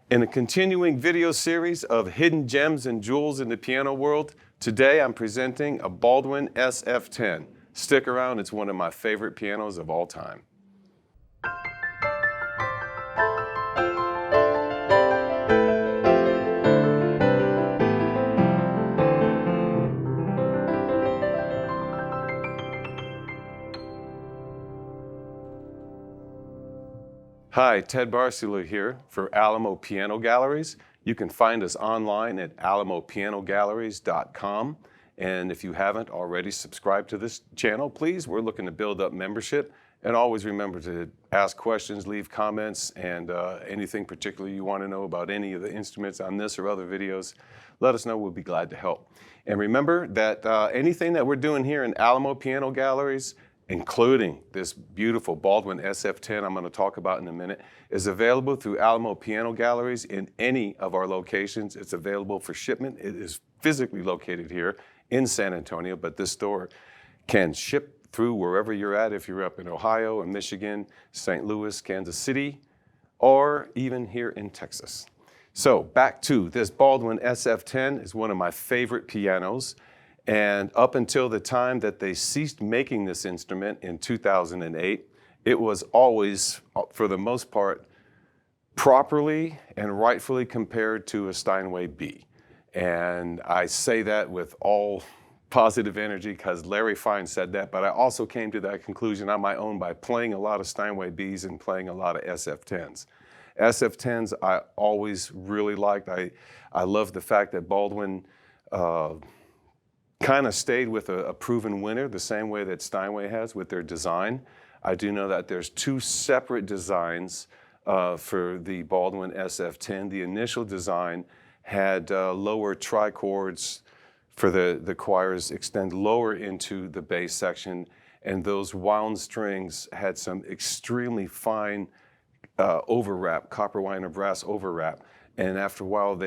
In a continuing video series of hidden gems and jewels in the piano world, today I'm presenting a Baldwin SF10. Stick around, it's one of my favorite pianos of all time. Hi, Ted Barcelo here for Alamo Piano Galleries. You can find us online at alamopianogalleries.com. And if you haven't already subscribed to this channel, please, we're looking to build up membership. And always remember to ask questions, leave comments, and anything particular you want to know about any of the instruments on this or other videos, let us know. We'll be glad to help. And remember that anything that we're doing here in Alamo Piano Galleries, including this beautiful Baldwin SF10 I'm going to talk about in a minute, is available through Alamo Piano Galleries in any of our locations. It's available for shipment. It is physically located here in San Antonio, but this store can ship through wherever you're at, if you're up in Ohio or Michigan, St. Louis, Kansas City, or even here in Texas. So back to this Baldwin SF10 is one of my favorite pianos. And up until the time that they ceased making this instrument in 2008, it was always, for the most part, properly and rightfully compared to a Steinway B. And I say that with all positive energy because Larry Fine said that, but I also came to that conclusion on my own by playing a lot of Steinway Bs and playing a lot of SF10s. SF10s I always really liked. I love the fact that Baldwin kind of stayed with a proven winner the same way that Steinway has with their design. I do know that there's two separate designs for the Baldwin SF10. The initial design had lower trichords for the choirs extend lower into the bass section, and those wound strings had some extremely fine overwrap, copper wire and brass overwrap, and after a while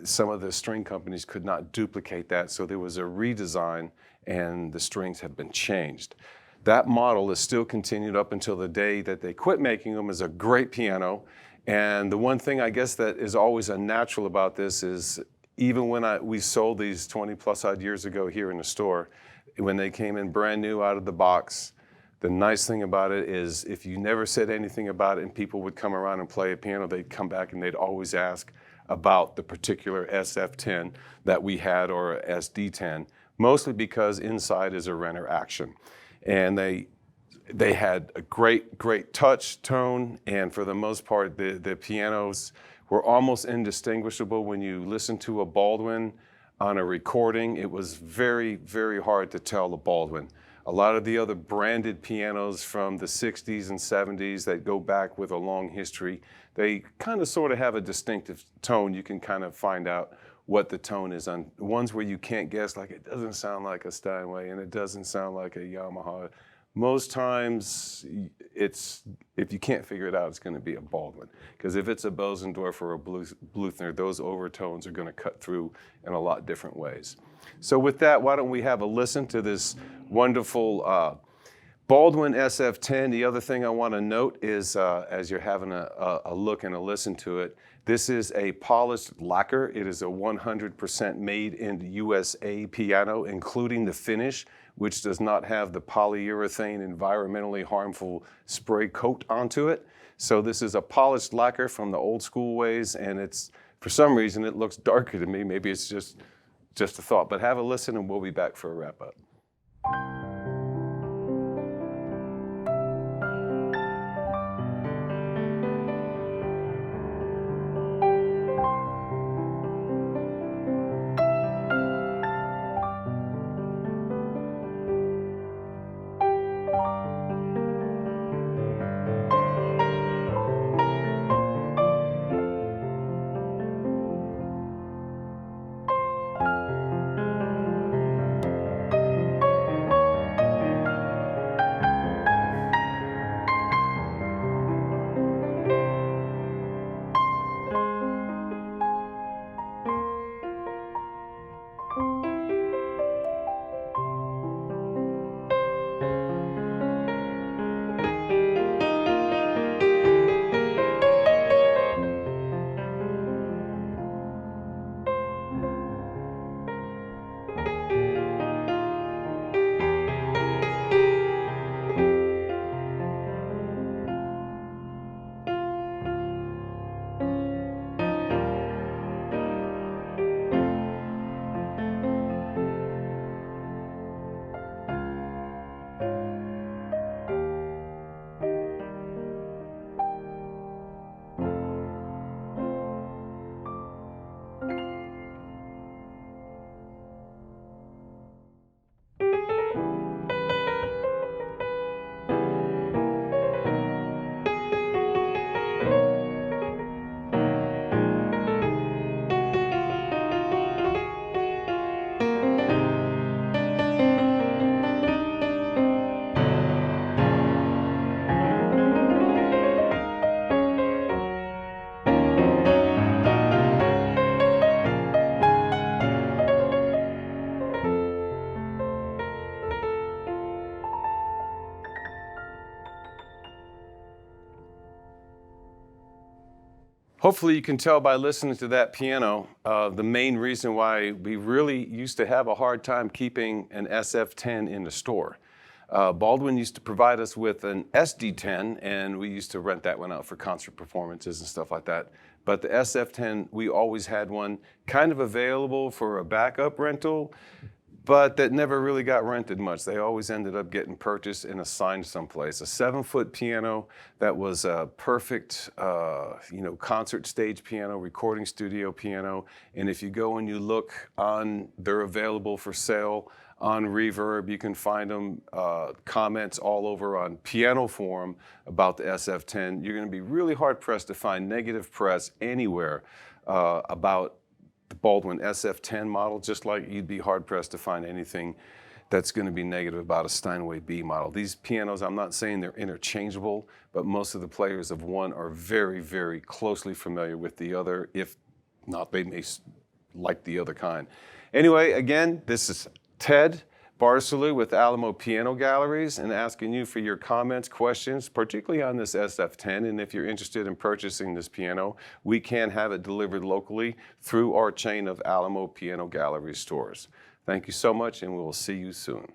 some of the string companies could not duplicate that, so there was a redesign and the strings have been changed. That model is still continued up until the day that they quit making them. As a great piano. And the one thing I guess that is always unnatural about this is even when we sold these 20 plus odd years ago here in the store, when they came in brand new out of the box, the nice thing about it is if you never said anything about it and people would come around and play a piano, they'd come back and they'd always ask about the particular SF10 that we had or SD10, mostly because inside is a Renner Action. And they had a great touch, tone, and for the most part, the pianos were almost indistinguishable when you listen to a Baldwin on a recording. It was very, very hard to tell the Baldwin. A lot of the other branded pianos from the 60s and 70s that go back with a long history, they kind of sort of have a distinctive tone. You can kind of find out what the tone is on ones where you can't guess, like it doesn't sound like a Steinway and it doesn't sound like a Yamaha. Most times, if you can't figure it out, it's going to be a Baldwin. Because if it's a Bosendorf or a Bluthner, those overtones are going to cut through in a lot different ways. So with that, why don't we have a listen to this wonderful Baldwin SF10. The other thing I want to note is, as you're having a look and a listen to it, this is a polished lacquer. It is a 100% made in the USA piano, including the finish, which does not have the polyurethane environmentally harmful spray coat onto it. So this is a polished lacquer from the old school ways, and it's, for some reason, it looks darker to me. Maybe it's just a thought, but have a listen and we'll be back for a wrap up. Hopefully you can tell by listening to that piano, the main reason why we really used to have a hard time keeping an SF10 in the store. Baldwin used to provide us with an SD10, and we used to rent that one out for concert performances and stuff like that. But the SF10, we always had one kind of available for a backup rental, but that never really got rented much. They always ended up getting purchased and assigned someplace. A 7-foot piano that was a perfect, concert stage piano, recording studio piano. And if you go and you look they're available for sale on Reverb. You can find them, comments all over on Piano Forum about the SF10. You're going to be really hard pressed to find negative press anywhere about the Baldwin SF10 model, just like you'd be hard-pressed to find anything that's going to be negative about a Steinway B model. These pianos, I'm not saying they're interchangeable, but most of the players of one are very, very closely familiar with the other. If not, they may like the other kind. Anyway, again, this is Ted Barsalou with Alamo Piano Galleries, and asking you for your comments, questions, particularly on this SF10. And if you're interested in purchasing this piano, we can have it delivered locally through our chain of Alamo Piano Gallery stores. Thank you so much, and we will see you soon.